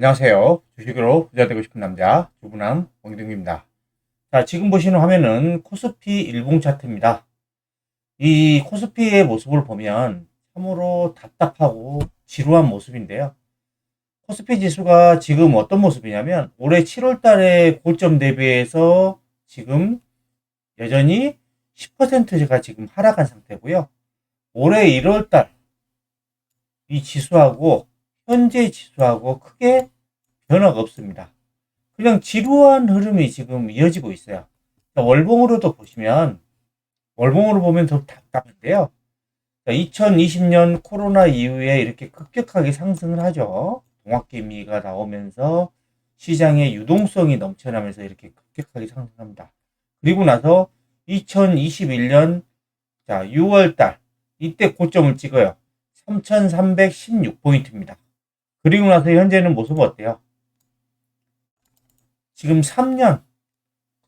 안녕하세요. 주식으로 부자 되고 싶은 남자 주부남王등입니다. 자, 지금 보시는 화면은 코스피 일봉 차트입니다. 이 코스피의 모습을 보면 참으로 답답하고 지루한 모습인데요. 코스피 지수가 지금 어떤 모습이냐면 올해 7월 달에 고점 대비해서 지금 여전히 10%가 지금 하락한 상태고요. 올해 1월 달 이 지수하고 현재 지수하고 크게 변화가 없습니다. 그냥 지루한 흐름이 지금 이어지고 있어요. 월봉으로도 보시면, 월봉으로 보면 더 답답한데요. 2020년 코로나 이후에 이렇게 급격하게 상승을 하죠. 동학개미가 나오면서 시장의 유동성이 넘쳐나면서 이렇게 급격하게 상승합니다. 그리고 나서 2021년 6월 달, 이때 고점을 찍어요. 3,316포인트입니다. 그리고 나서 현재는 모습은 어때요? 지금 3년,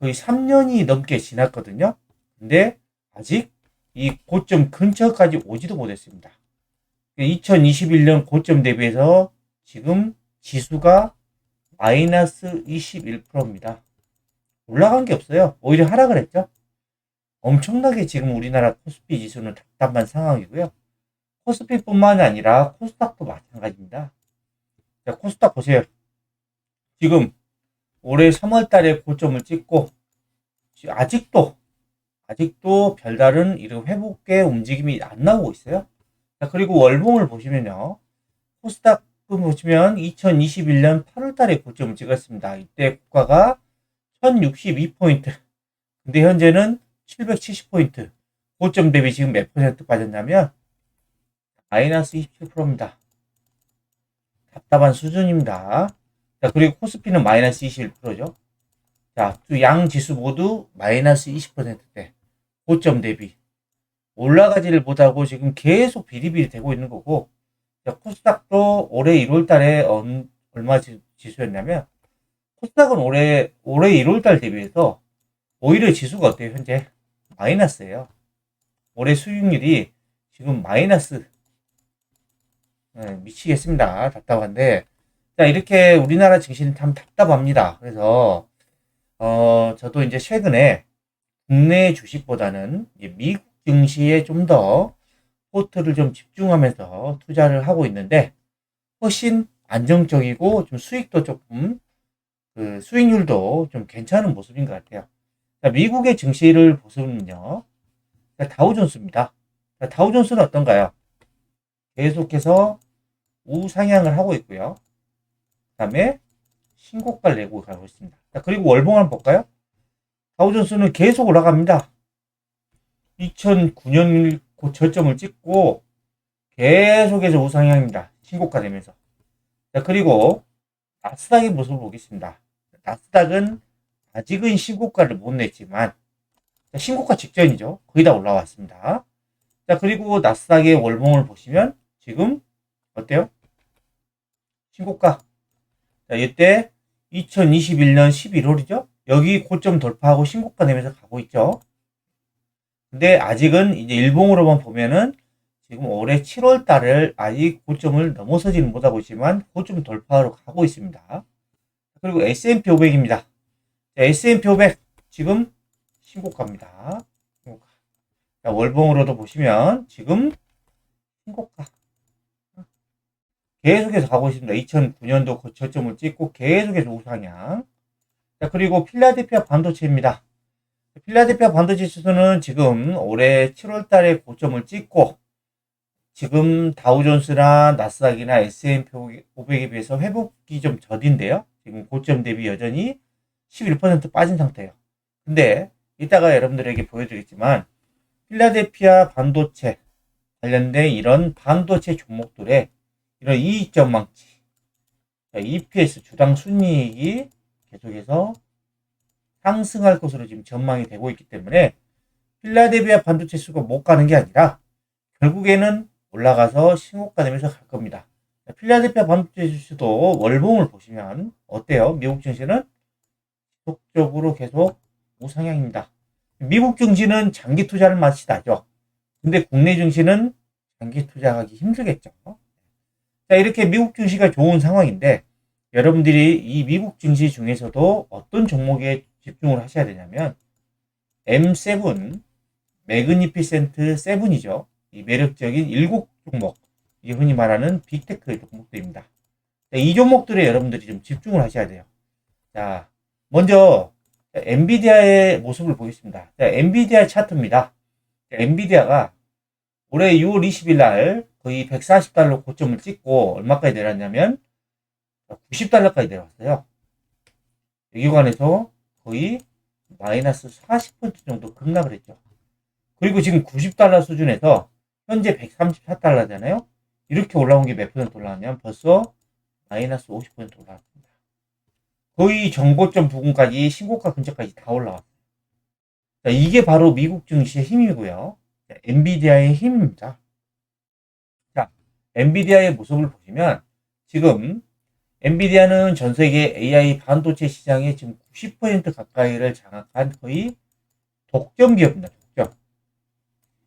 거의 3년이 넘게 지났거든요. 근데 아직 이 고점 근처까지 오지도 못했습니다. 2021년 고점 대비해서 지금 지수가 마이너스 21%입니다. 올라간 게 없어요. 오히려 하락을 했죠. 엄청나게 지금 우리나라 코스피 지수는 답답한 상황이고요. 코스피뿐만이 아니라 코스닥도 마찬가지입니다. 자, 코스닥 보세요. 지금 올해 3월 달에 고점을 찍고 아직도 별다른 이런 회복의 움직임이 안 나오고 있어요. 자, 그리고 월봉을 보시면요. 코스닥 보시면 2021년 8월 달에 고점을 찍었습니다. 이때 국가가 1062포인트. 근데 현재는 770포인트. 고점 대비 지금 몇 퍼센트 빠졌냐면 마이너스 27%입니다. 답답한 수준입니다. 자, 그리고 코스피는 마이너스 21%죠. 자, 두 양 지수 모두 마이너스 20%대. 고점 대비. 올라가지를 못하고 지금 계속 비리비리 되고 있는 거고, 자, 코스닥도 올해 1월 달에 얼마 지수였냐면, 코스닥은 올해 1월 달 대비해서 오히려 지수가 어때요, 현재? 마이너스예요. 올해 수익률이 지금 마이너스. 미치겠습니다. 답답한데. 자, 이렇게 우리나라 증시는 참 답답합니다. 그래서, 저도 이제 최근에 국내 주식보다는 미국 증시에 좀 더 포트를 좀 집중하면서 투자를 하고 있는데, 훨씬 안정적이고 좀 수익도 조금, 수익률도 좀 괜찮은 모습인 것 같아요. 자, 미국의 증시를 보시면요. 다우존스입니다. 다우존스는 어떤가요? 계속해서 우상향을 하고 있고요. 그 다음에 신고가를 내고 가고 있습니다. 자, 그리고 월봉 한번 볼까요? 다우존스는 계속 올라갑니다. 2009년 저점을 찍고 계속해서 우상향입니다. 신고가 되면서. 자, 그리고 나스닥의 모습을 보겠습니다. 나스닥은 아직은 신고가를 못 냈지만 신고가 직전이죠. 거의 다 올라왔습니다. 자, 그리고 나스닥의 월봉을 보시면 지금 어때요? 신고가. 자, 이때 2021년 11월이죠. 여기 고점 돌파하고 신고가 내면서 가고 있죠. 근데 아직은 이제 일봉으로만 보면은 지금 올해 7월 달을 아직 고점을 넘어서지는 못하고 있지만 고점 돌파하러 가고 있습니다. 그리고 S&P 500입니다. 자, S&P 500 지금 신고가입니다. 신고가. 자, 월봉으로도 보시면 지금 신고가. 계속해서 가고 있습니다. 2009년도 그 저점을 찍고 계속해서 우상향. 자, 그리고 필라델피아 반도체입니다. 필라델피아 반도체 지수는 지금 올해 7월 달에 고점을 찍고 지금 다우존스나 나스닥이나 S&P 500에 비해서 회복이 좀 더딘데요. 지금 고점 대비 여전히 11% 빠진 상태예요. 근데 이따가 여러분들에게 보여드리겠지만 필라델피아 반도체 관련된 이런 반도체 종목들의 이런 이익 전망치, EPS 주당 순이익이 계속해서 상승할 것으로 지금 전망이 되고 있기 때문에 필라델피아 반도체 수가 못 가는 게 아니라 결국에는 올라가서 신고가 되면서 갈 겁니다. 필라델피아 반도체 지수도 월봉을 보시면 어때요? 미국 증시는 지속적으로 계속 우상향입니다. 미국 증시는 장기 투자를 맛이 나죠. 근데 국내 증시는 장기 투자하기 힘들겠죠. 자, 이렇게 미국 증시가 좋은 상황인데 여러분들이 이 미국 증시 중에서도 어떤 종목에 집중을 하셔야 되냐면 M7, 매그니피센트 7이죠. 이 매력적인 7종목, 이게 흔히 말하는 빅테크 종목들입니다. 이 종목들에 여러분들이 좀 집중을 하셔야 돼요. 자, 먼저 엔비디아의 모습을 보겠습니다. 자, 엔비디아 차트입니다. 엔비디아가 올해 6월 20일 날 거의 140달러 고점을 찍고 얼마까지 내렸냐면 90달러까지 내려왔어요. 이 구간에서 거의 마이너스 40% 정도 급락을 했죠. 그리고 지금 90달러 수준에서 현재 134달러잖아요. 이렇게 올라온 게 몇 퍼센트 올라왔냐면 벌써 마이너스 50% 올라왔습니다. 거의 정고점 부근까지 신고가 근처까지 다 올라왔어요. 자, 이게 바로 미국 증시의 힘이고요. 자, 엔비디아의 힘입니다. 자, 엔비디아의 모습을 보시면 지금 엔비디아는 전 세계 AI 반도체 시장의 지금 90% 가까이를 장악한 거의 독점 기업입니다. 독점.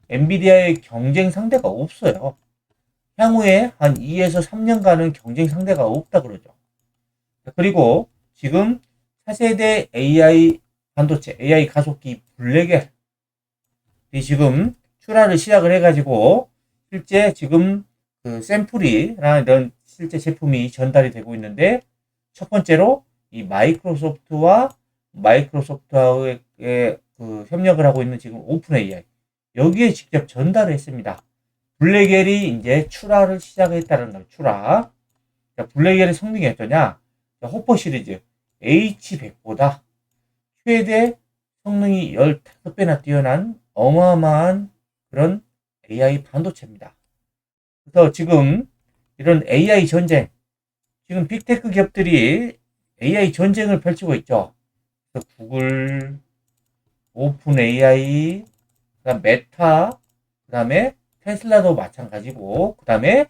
엔비디아의 경쟁 상대가 없어요. 향후에 한 2에서 3년간은 경쟁 상대가 없다 그러죠. 그리고 지금 차세대 AI 반도체, AI 가속기 블랙에 지금 출하를 시작을 해가지고 실제 지금 그 샘플이나 이런 실제 제품이 전달이 되고 있는데 첫 번째로 이 마이크로소프트와의 그 협력을 하고 있는 지금 오픈 AI 여기에 직접 전달을 했습니다. 블랙엘이 이제 출하를 시작했다는 거예요. 출하. 블랙엘의 성능이 어떠냐? 호퍼 시리즈 H100보다 최대 성능이 15배나 뛰어난 어마어마한 그런 AI 반도체입니다. 그래서 지금 이런 AI 전쟁, 지금 빅테크 기업들이 AI 전쟁을 펼치고 있죠. 그래서 구글, 오픈 AI, 그다음 메타, 그다음에 테슬라도 마찬가지고, 그다음에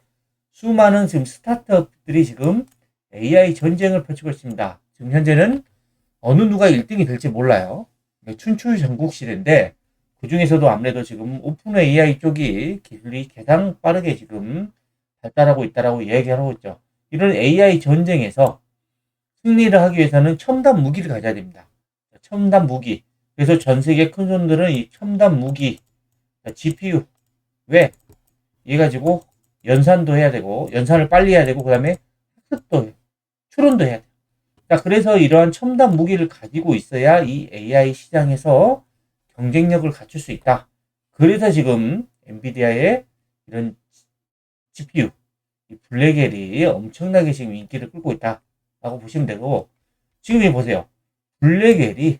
수많은 지금 스타트업들이 지금 AI 전쟁을 펼치고 있습니다. 지금 현재는 어느 누가 1등이 될지 몰라요. 춘추전국 시대인데 그 중에서도 아무래도 지금 오픈 AI 쪽이 기술이 가장 빠르게 지금 발달하고 있다라고 얘기하고 있죠. 이런 AI 전쟁에서 승리를 하기 위해서는 첨단 무기를 가져야 됩니다. 첨단 무기. 그래서 전 세계 큰 손들은 이 첨단 무기, GPU, 왜? 얘 가지고 연산도 해야 되고, 연산을 빨리 해야 되고, 그 다음에 학습도 해, 추론도 해야 돼. 자, 그래서 이러한 첨단 무기를 가지고 있어야 이 AI 시장에서 경쟁력을 갖출 수 있다. 그래서 지금 엔비디아의 이런 GPU, 이 블랙엘이 엄청나게 지금 인기를 끌고 있다라고 보시면 되고, 지금 보세요. 블랙엘이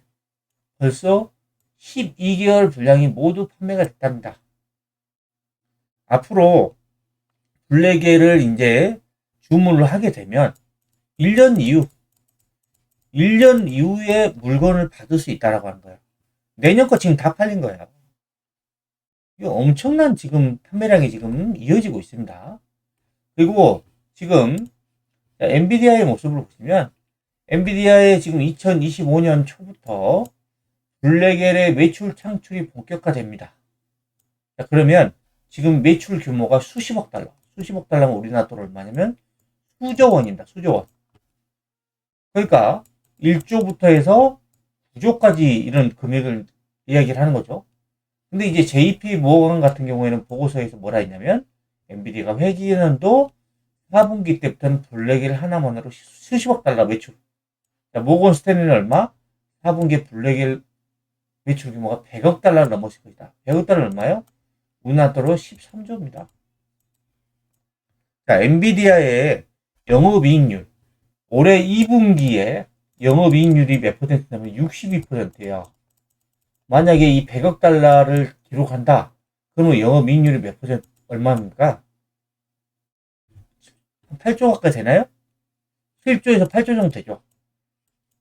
벌써 12개월 분량이 모두 판매가 됐답니다. 앞으로 블랙엘을 이제 주문을 하게 되면 1년 이후에 물건을 받을 수 있다라고 하는 거예요. 내년 거 지금 다 팔린 거예요. 이거 엄청난 지금 판매량이 지금 이어지고 있습니다. 그리고 지금 엔비디아의 모습을 보시면 엔비디아의 지금 2025년 초부터 블랙엘의 매출 창출이 본격화됩니다. 자, 그러면 지금 매출 규모가 수십억 달러면 우리나라 돈 얼마냐면 수조 원입니다. 수조 원. 그러니까 1조부터 해서 9조까지 이런 금액을 이야기를 하는 거죠. 근데 이제 JP 모건 같은 경우에는 보고서에서 뭐라 했냐면 엔비디아가 회계연도 4분기 때부터는 블랙엘 하나만으로 수십억 달러 매출. 자, 모건 스탠리는 얼마? 4분기 블랙엘 매출 규모가 100억 달러를 넘었을 것이다. 100억 달러 얼마요? 우리나라 돈으로 13조입니다. 자, 엔비디아의 영업이익률. 올해 2분기에 영업이익률이 몇 퍼센트냐면 62%예요. 만약에 이 100억 달러를 기록한다. 그러면 영업이익률이 몇 퍼센트 얼마입니까? 8조 가까이 되나요? 7조에서 8조 정도 되죠.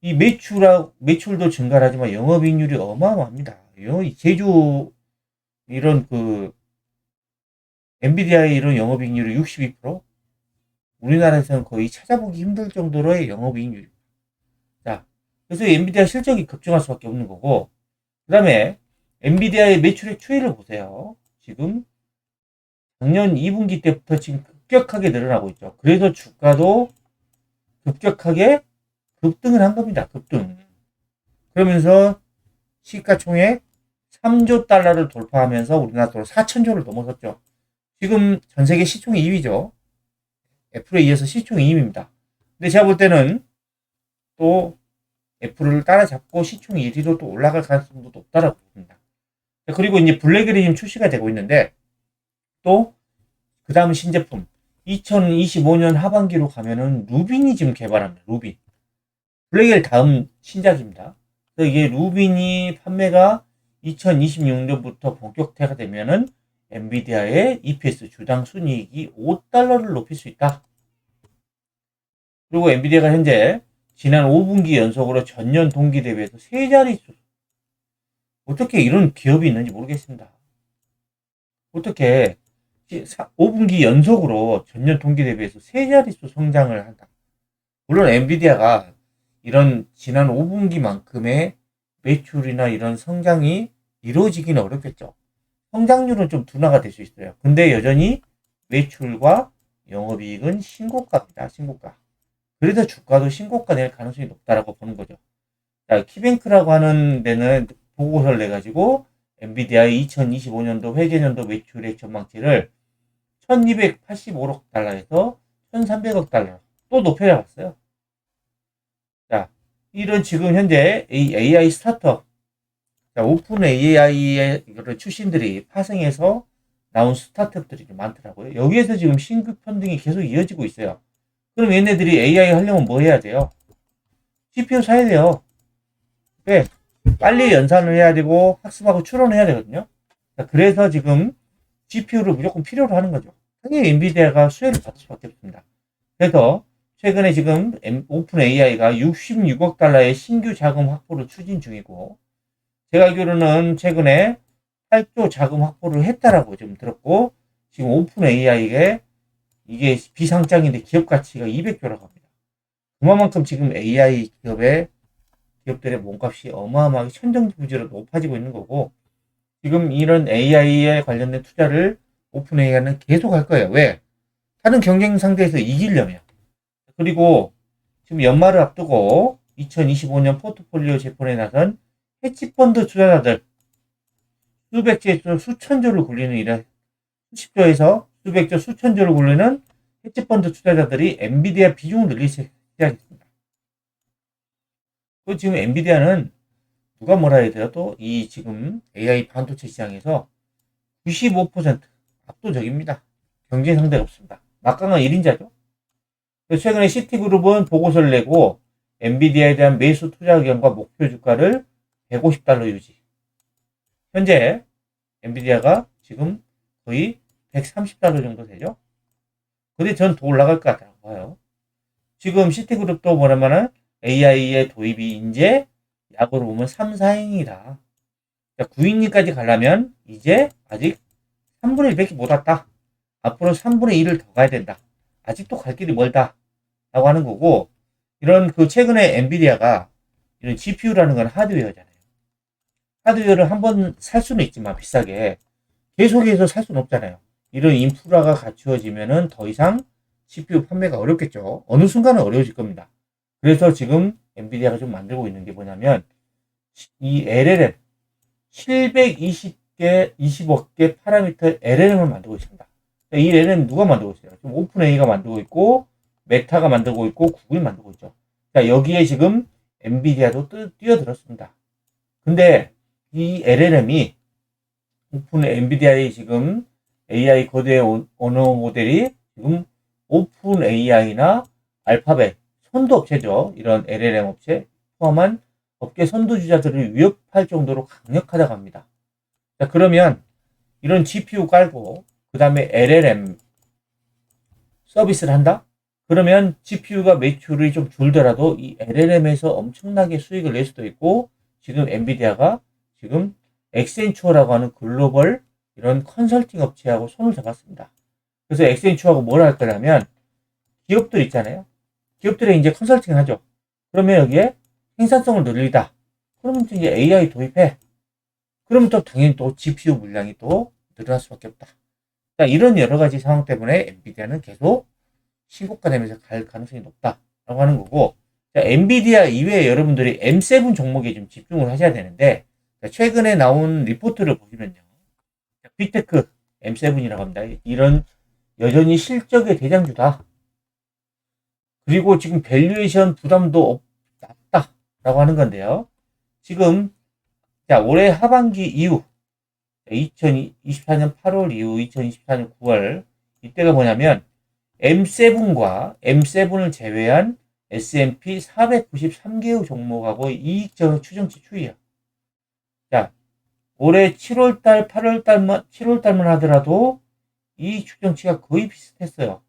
이 매출도 증가하지만 영업이익률이 어마어마합니다. 제주 이런 그 엔비디아의 이런 영업이익률이 62%? 우리나라에서는 거의 찾아보기 힘들 정도로의 영업이익률입니다. 자, 그래서 엔비디아 실적이 급증할 수밖에 없는 거고, 그 다음에 엔비디아의 매출의 추이를 보세요. 지금 작년 2분기 때부터 지금 급격하게 늘어나고 있죠. 그래서 주가도 급격하게 급등을 한 겁니다. 급등. 그러면서 시가총액 3조 달러를 돌파하면서 우리나라 돈 4천조를 넘어섰죠. 지금 전 세계 시총 2위죠. 애플에 이어서 시총 2위입니다. 근데 제가 볼 때는 또 애플을 따라잡고 시총 1위로 또 올라갈 가능성도 높다라고 봅니다. 그리고 이제 블랙벨이 지금 출시가 되고 있는데 또 그 다음 신제품 2025년 하반기로 가면은 루빈이 지금 개발합니다. 루빈. 블랙벨 다음 신작입니다. 그래서 이게 루빈이 판매가 2026년부터 본격화가 되면은 엔비디아의 EPS 주당 순이익이 5달러를 높일 수 있다. 그리고 엔비디아가 현재 지난 5분기 연속으로 전년 동기 대비해서 세 자릿수. 어떻게 이런 기업이 있는지 모르겠습니다. 어떻게 5분기 연속으로 전년 동기 대비해서 세 자릿수 성장을 한다. 물론 엔비디아가 이런 지난 5분기만큼의 매출이나 이런 성장이 이루어지기는 어렵겠죠. 성장률은 좀 둔화가 될 수 있어요. 근데 여전히 매출과 영업이익은 신고가입니다. 신고가. 그래서 주가도 신고가 낼 가능성이 높다라고 보는 거죠. 자, 키뱅크라고 하는 데는 보고서를 내가지고 엔비디아의 2025년도 회계년도 매출액 전망치를 1285억 달러에서 1300억 달러 또 높여봤어요. 자, 이런 지금 현재 AI 스타트업, 자, 오픈 AI의 출신들이 파생해서 나온 스타트업들이 좀 많더라고요. 여기에서 지금 신규 펀딩이 계속 이어지고 있어요. 그럼 얘네들이 AI 하려면 뭐 해야 돼요? CPU 사야 돼요. 왜? 빨리 연산을 해야 되고 학습하고 추론해야 되거든요. 자, 그래서 지금 GPU를 무조건 필요로 하는 거죠. 당연히 엔비디아가 수혜를 받을 수밖에 없습니다. 그래서 최근에 지금 오픈 AI가 66억 달러의 신규 자금 확보를 추진 중이고, 제가 알기로는 최근에 8조 자금 확보를 했다라고 지금 들었고, 지금 오픈 AI에 이게 비상장인데 기업 가치가 200조라고 합니다. 그만큼 지금 AI 기업들의 몸값이 어마어마하게 천정부지로 높아지고 있는 거고, 지금 이런 AI에 관련된 투자를 오픈 AI는 계속 할 거예요. 왜? 다른 경쟁 상대에서 이기려면. 그리고 지금 연말을 앞두고 2025년 포트폴리오 재편에 나선 헤지펀드 투자자들 수백조, 수천조를 굴리는 이런 수십조에서 수백조, 수천조를 굴리는 헤지펀드 투자자들이 엔비디아 비중을 늘리기 시작했습니다. 그 지금 엔비디아는 누가 뭐라 해야 돼도 이 지금 AI 반도체 시장에서 95% 압도적입니다. 경쟁 상대가 없습니다. 막강한 1인자죠. 최근에 시티그룹은 보고서를 내고 엔비디아에 대한 매수 투자 의견과 목표 주가를 150달러 유지. 현재 엔비디아가 지금 거의 130달러 정도 되죠. 근데 전 더 올라갈 것 같다고 봐요. 지금 시티그룹도 뭐냐면은 AI의 도입이 이제 약으로 보면 3, 4행이다. 9인까지 가려면 이제 아직 3분의 1밖에 못 왔다. 앞으로 3분의 1을 더 가야 된다. 아직도 갈 길이 멀다. 라고 하는 거고, 이런 최근에 엔비디아가 이런 GPU라는 건 하드웨어잖아요. 하드웨어를 한번 살 수는 있지만 비싸게 계속해서 살 수는 없잖아요. 이런 인프라가 갖추어지면은 더 이상 CPU 판매가 어렵겠죠. 어느 순간은 어려워질 겁니다. 그래서 지금 엔비디아가 좀 만들고 있는 게 뭐냐면 이 LLM 720개, 20억 개 파라미터 LLM을 만들고 있습니다. 이 LLM 누가 만들고 있어요? 지금 오픈 AI가 만들고 있고 메타가 만들고 있고 구글이 만들고 있죠. 자, 여기에 지금 엔비디아도 뛰어들었습니다. 근데 이 LLM이 오픈 엔비디아의 지금 AI 거대 언어 모델이 지금 오픈 AI나 알파벳 선도 업체죠. 이런 LLM 업체 포함한 업계 선두주자들을 위협할 정도로 강력하다고 합니다. 자, 그러면 이런 GPU 깔고 그 다음에 LLM 서비스를 한다? 그러면 GPU가 매출이 좀 줄더라도 이 LLM에서 엄청나게 수익을 낼 수도 있고, 지금 엔비디아가 지금 엑센추어라고 하는 글로벌 이런 컨설팅 업체하고 손을 잡았습니다. 그래서 엑센추어하고 뭘 할 거냐면 기업들 있잖아요. 기업들이 이제 컨설팅을 하죠. 그러면 여기에 생산성을 늘리다. 그러면 또 이제 AI 도입해. 그러면 또 당연히 또 GPU 물량이 또 늘어날 수밖에 없다. 자, 이런 여러 가지 상황 때문에 엔비디아는 계속 신고가 되면서 갈 가능성이 높다. 하는 거고, 자, 엔비디아 이외에 여러분들이 M7 종목에 좀 집중을 하셔야 되는데, 자, 최근에 나온 리포트를 보시면요. 자, 빅테크 M7이라고 합니다. 이런 여전히 실적의 대장주다. 그리고 지금 밸류에이션 부담도 낮다라고 하는 건데요. 지금 자, 올해 하반기 이후 2024년 8월 이후 2024년 9월 이때가 뭐냐면 M7과 M7을 제외한 S&P 493개의 종목하고 이익 추정치 추이야. 자, 올해 7월달, 8월달만, 7월달만 하더라도 이익 추정치가 거의 비슷했어요.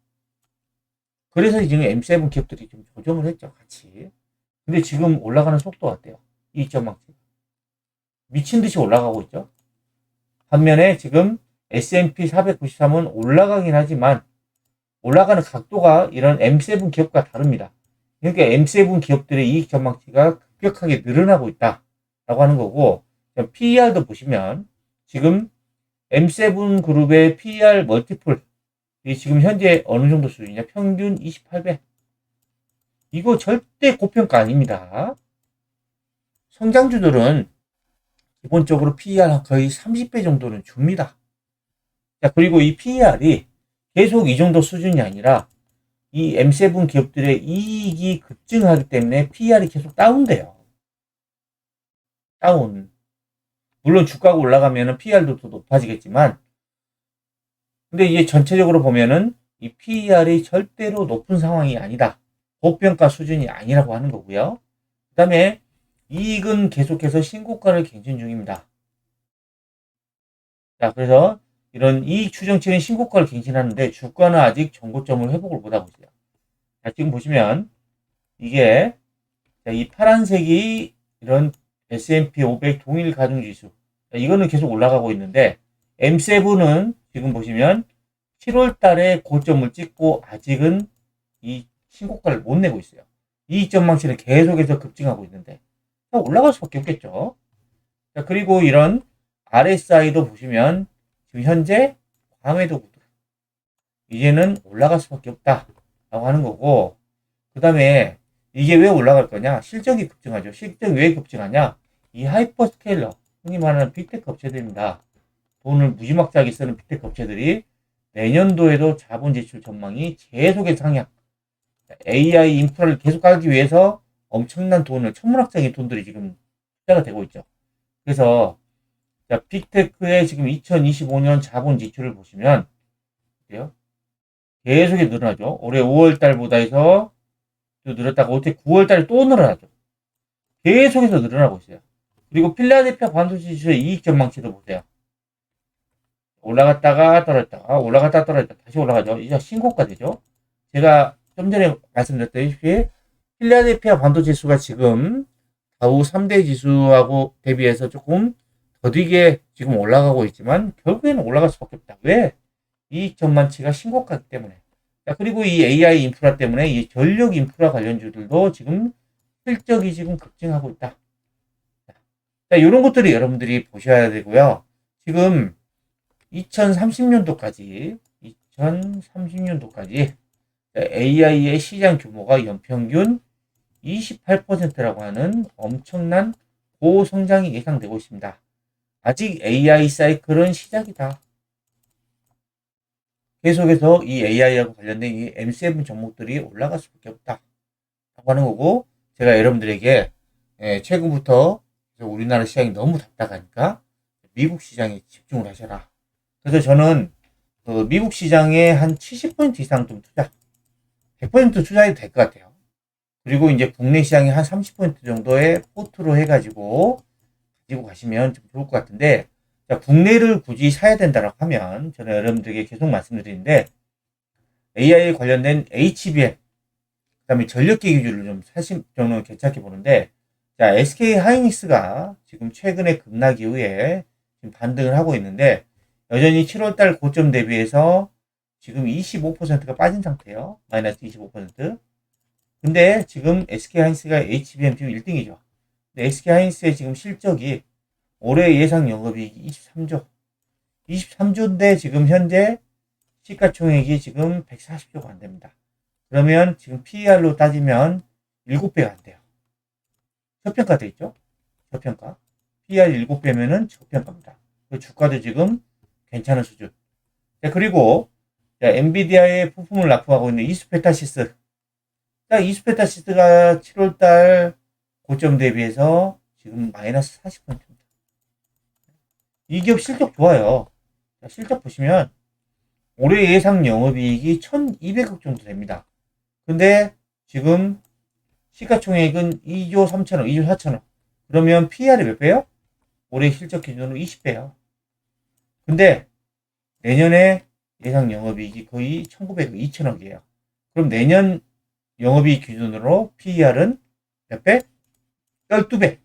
그래서 지금 M7 기업들이 좀 조정을 했죠, 같이. 근데 지금 올라가는 속도가 어때요? 이익 전망치. 미친 듯이 올라가고 있죠. 반면에 지금 S&P 493은 올라가긴 하지만 올라가는 각도가 이런 M7 기업과 다릅니다. 그러니까 M7 기업들의 이익 전망치가 급격하게 늘어나고 있다라고 하는 거고, PER도 보시면 지금 M7 그룹의 PER 멀티플 이 지금 현재 어느 정도 수준이냐? 평균 28배. 이거 절대 고평가 아닙니다. 성장주들은 기본적으로 PER 거의 30배 정도는 줍니다. 자, 그리고 이 PER이 계속 이 정도 수준이 아니라 이 M7 기업들의 이익이 급증하기 때문에 PER이 계속 다운돼요. 다운. 물론 주가가 올라가면 PER도 더 높아지겠지만, 근데 이게 전체적으로 보면은 이 PER이 절대로 높은 상황이 아니다. 고평가 수준이 아니라고 하는 거고요. 그 다음에 이익은 계속해서 신고가를 갱신 중입니다. 자, 그래서 이런 이익 추정치는 신고가를 갱신하는데 주가는 아직 전고점을 회복을 못하고 있어요. 자, 지금 보시면 이게 이 파란색이 이런 S&P 500 동일 가중지수. 이거는 계속 올라가고 있는데 M7은 지금 보시면 7월 달에 고점을 찍고 아직은 이 신고가를 못 내고 있어요. 이익 전망치는 계속해서 급증하고 있는데 올라갈 수밖에 없겠죠. 자, 그리고 이런 RSI도 보시면 지금 현재 광해도 구도 이제는 올라갈 수밖에 없다라고 하는 거고, 그 다음에 이게 왜 올라갈 거냐? 실적이 급증하죠. 실적이 왜 급증하냐? 이 하이퍼스케일러, 흔히 말하는 빅테크 업체들입니다. 돈을 무지막지하게 쓰는 빅테크 업체들이 내년도에도 자본 지출 전망이 계속해서 상향. AI 인프라를 계속 깔기 위해서 엄청난 돈을, 천문학적인 돈들이 지금 투자가 되고 있죠. 그래서 자, 빅테크의 지금 2025년 자본 지출을 보시면 계속 늘어나죠. 올해 5월 달보다 해서 또 늘었다가 올해 9월 달에 또 늘어나죠. 계속해서 늘어나고 있어요. 그리고 필라델피아 반도체 지수의 이익 전망치도 보세요. 올라갔다가 떨어졌다가 올라갔다가 떨어졌다가 다시 올라가죠. 이제 신고가 되죠. 제가 좀 전에 말씀드렸다시피 필라델피아 반도체 지수가 지금 다우 3대 지수하고 대비해서 조금 더디게 지금 올라가고 있지만 결국에는 올라갈 수밖에 없다. 왜? 이익 전망치가 신고가기 때문에. 자, 그리고 이 AI 인프라 때문에 이 전력 인프라 관련주들도 지금 실적이 지금 급증하고 있다. 자, 이런 것들이 여러분들이 보셔야 되고요. 지금 2030년도까지 AI의 시장 규모가 연평균 28%라고 하는 엄청난 고성장이 예상되고 있습니다. 아직 AI 사이클은 시작이다. 계속해서 이 AI하고 관련된 이 M7 종목들이 올라갈 수밖에 없다. 라고 하는 거고, 제가 여러분들에게 최근부터 우리나라 시장이 너무 답답하니까 미국 시장에 집중을 하셔라. 그래서 저는 그 미국 시장에 한 70% 이상 좀 100% 투자해도 될 것 같아요. 그리고 이제 국내 시장에 한 30% 정도의 포트로 해가지고 가지고 가시면 좀 좋을 것 같은데, 자, 국내를 굳이 사야 된다고 하면 저는 여러분들에게 계속 말씀드리는데 AI 관련된 HBM, 그 다음에 전력기 기주를 좀 사실 저는 괜찮게 보는데, 자, SK 하이닉스가 지금 최근에 급락 이후에 지금 반등을 하고 있는데 여전히 7월달 고점 대비해서 지금 25%가 빠진 상태예요. 마이너스 25%. 근데 지금 SK 하이닉스가 HBM 지금 1등이죠. 근데 SK 하이닉스의 지금 실적이 올해 예상 영업이익이 23조. 23조인데 지금 현재 시가총액이 지금 140조가 안 됩니다. 그러면 지금 PER로 따지면 7배가 안 돼요. 저평가 돼 있죠? 저평가. PER 7배면은 저평가입니다. 주가도 지금 괜찮은 수준. 자, 그리고 자, 엔비디아의 부품을 납품하고 있는 이스페타시스. 자, 이스페타시스가 7월달 고점 대비해서 지금 마이너스 40%입니다. 이 기업 실적 좋아요. 자, 실적 보시면 올해 예상 영업이익이 1200억 정도 됩니다. 근데 지금 시가총액은 2조 3천억, 2조 4천억. 그러면 PER이 몇 배요? 올해 실적 기준으로 20배요. 근데 내년에 예상 영업이익이 거의 1900억, 2000억이에요. 그럼 내년 영업이익 기준으로 PER은 몇 배? 12배.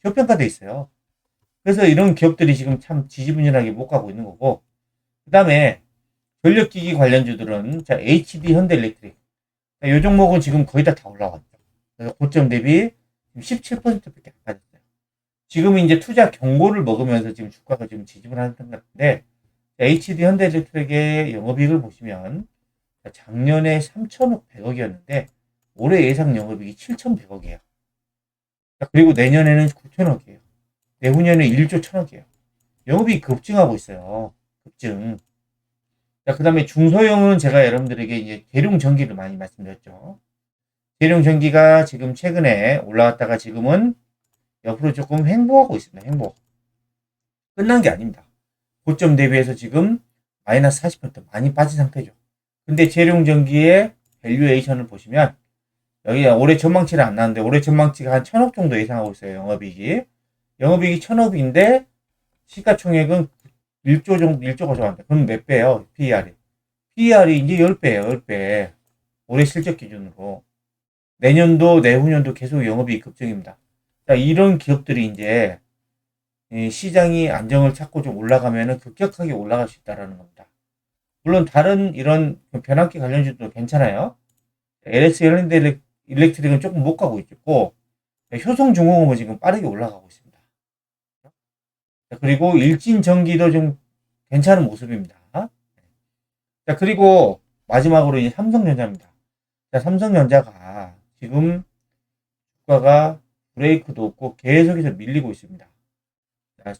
저평가돼 있어요. 그래서 이런 기업들이 지금 참 지지분열하게 못 가고 있는 거고. 그 다음에 전력기기 관련주들은 자, HD 현대일렉트릭. 이 종목은 지금 거의 다 올라왔죠. 그래서 고점 대비 17%밖에 안 빠졌어요. 지금 이제 투자 경고를 먹으면서 지금 주가가 지금 지지를 하는 것 같은데, HD 현대일렉트릭의 영업이익을 보시면 작년에 3,100억이었는데 올해 예상 영업이익이 7,100억이에요. 그리고 내년에는 9,000억이에요. 내후년에 1조 1,000억이에요. 영업이익 급증하고 있어요. 급증. 그 다음에 중소형은 제가 여러분들에게 이제 대륙 전기를 많이 말씀드렸죠. 대륙 전기가 지금 최근에 올라왔다가 지금은 옆으로 조금 횡보하고 있습니다. 횡보. 끝난 게 아닙니다. 고점 대비해서 지금 마이너스 40% 많이 빠진 상태죠. 근데 재룡 전기의 밸류에이션을 보시면 여기 올해 전망치는 안 나왔는데 올해 전망치가 한 1,000억 정도 예상하고 있어요. 영업이익이. 영업이익이 1,000억인데 시가총액은 1조 정도, 1조가 좋아한다. 그럼 몇 배예요? PER이. PER이 이제 10배예요. 10배. 올해 실적 기준으로. 내년도, 내후년도 계속 영업이익 급증입니다. 자, 이런 기업들이 이제 시장이 안정을 찾고 좀 올라가면은 급격하게 올라갈 수 있다라는 겁니다. 물론 다른 이런 변압기 관련주도 괜찮아요. LS 현대 일렉트릭은 조금 못 가고 있고, 효성중공업은 지금 빠르게 올라가고 있습니다. 그리고 일진전기도 좀 괜찮은 모습입니다. 자, 그리고 마지막으로 이제 삼성전자입니다. 자, 삼성전자가 지금 주가가 브레이크도 없고 계속해서 밀리고 있습니다. 자,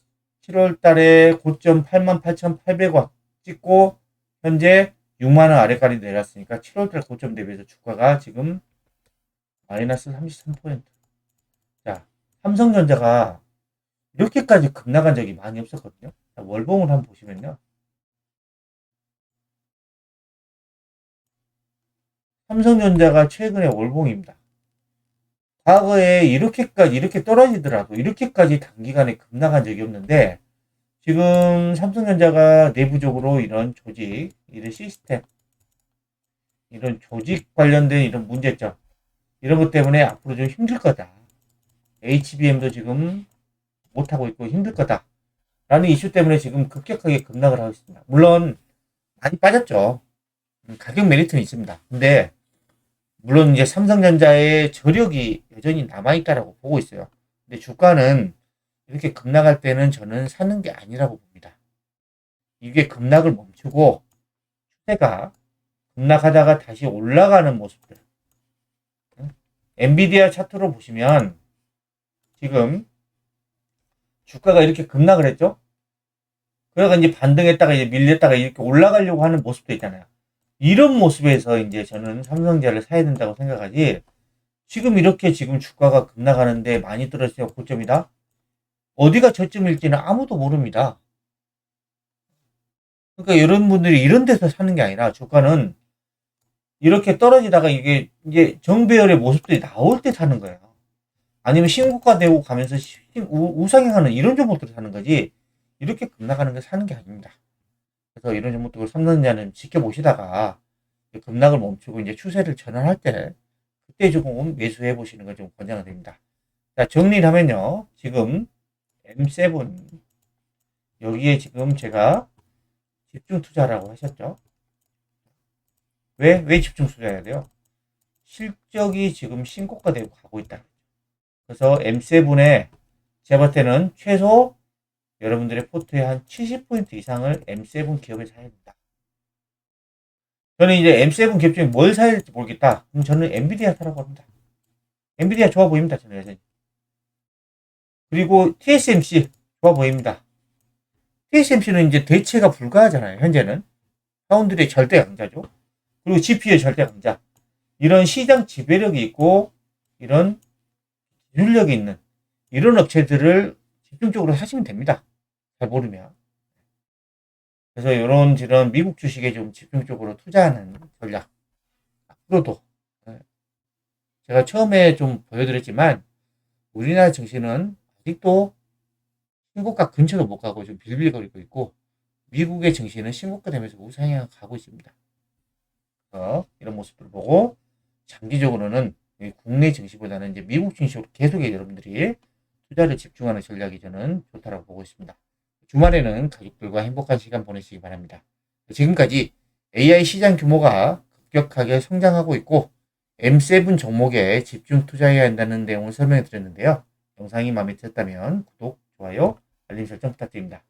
7월 달에 고점 88,800원 찍고 현재 6만원 아래까지 내렸으니까 7월 달 고점 대비해서 주가가 지금 마이너스 33%. 자, 삼성전자가 이렇게까지 급락한 적이 많이 없었거든요. 자, 월봉을 한번 보시면요. 삼성전자가 최근에 월봉입니다. 과거에 이렇게 떨어지더라도 이렇게까지 단기간에 급락한 적이 없는데 지금 삼성전자가 내부적으로 이런 조직, 이런 시스템, 이런 조직 관련된 이런 문제점 이런 것 때문에 앞으로 좀 힘들 거다. HBM도 지금 못하고 있고 힘들 거다. 라는 이슈 때문에 지금 급격하게 급락을 하고 있습니다. 물론 많이 빠졌죠. 가격 메리트는 있습니다. 근데 물론 이제 삼성전자의 저력이 여전히 남아있다라고 보고 있어요. 근데 주가는 이렇게 급락할 때는 저는 사는 게 아니라고 봅니다. 이게 급락을 멈추고 추세가 급락하다가 다시 올라가는 모습들. 엔비디아 차트로 보시면 지금 주가가 이렇게 급락을 했죠. 그러다가 이제 반등했다가 이제 밀렸다가 이렇게 올라가려고 하는 모습도 있잖아요. 이런 모습에서 이제 저는 삼성전자를 사야 된다고 생각하지. 지금 이렇게 지금 주가가 급락하는데 많이 떨어져서 고점이다. 어디가 저점일지는 아무도 모릅니다. 그러니까 여러분들이 이런 데서 사는 게 아니라 주가는 이렇게 떨어지다가 이게 이제 정배열의 모습들이 나올 때 사는 거예요. 아니면 신고가 되고 가면서 우상향하는 이런 종목들을 사는 거지. 이렇게 급락하는 게 사는 게 아닙니다. 그래서 이런 종목들을 삼성전자는 지켜보시다가 급락을 멈추고 이제 추세를 전환할 때 그때 조금 매수해 보시는 걸 좀 권장드립니다. 자, 정리를 하면요. 지금 M7 여기에 지금 제가 집중 투자라고 하셨죠. 왜 집중 투자해야 돼요? 실적이 지금 신고가 되고 가고 있다. 그래서 M7에 제가 볼 때는 최소 여러분들의 포트의 한 70% 이상을 M7 기업에 사야 된다. 저는 이제 M7 갭 중에 뭘 사야 할지 모르겠다. 그럼 저는 엔비디아 사라고 합니다. 엔비디아 좋아 보입니다. 저는 여전히. 그리고 TSMC 좋아 보입니다. TSMC는 이제 대체가 불가하잖아요. 현재는. 사운드의 절대 강자죠. 그리고 GPU의 절대 강자. 이런 시장 지배력이 있고 이런 기술력이 있는 이런 업체들을 집중적으로 하시면 됩니다. 잘 모르면. 그래서 이런 미국 주식에 좀 집중적으로 투자하는 전략. 앞으로도 제가 처음에 좀 보여드렸지만 우리나라 증시는 아직도 신고가 근처도 못 가고 좀 빌빌거리고 있고 미국의 증시는 신고가 되면서 우상향 가고 있습니다. 이런 모습들을 보고 장기적으로는 국내 증시보다는 이제 미국 증시로 계속 여러분들이 투자를 집중하는 전략이 저는 좋다고 보고 있습니다. 주말에는 가족들과 행복한 시간 보내시기 바랍니다. 지금까지 AI 시장 규모가 급격하게 성장하고 있고 M7 종목에 집중 투자해야 한다는 내용을 설명해 드렸는데요. 영상이 마음에 드셨다면 구독, 좋아요, 알림 설정 부탁드립니다.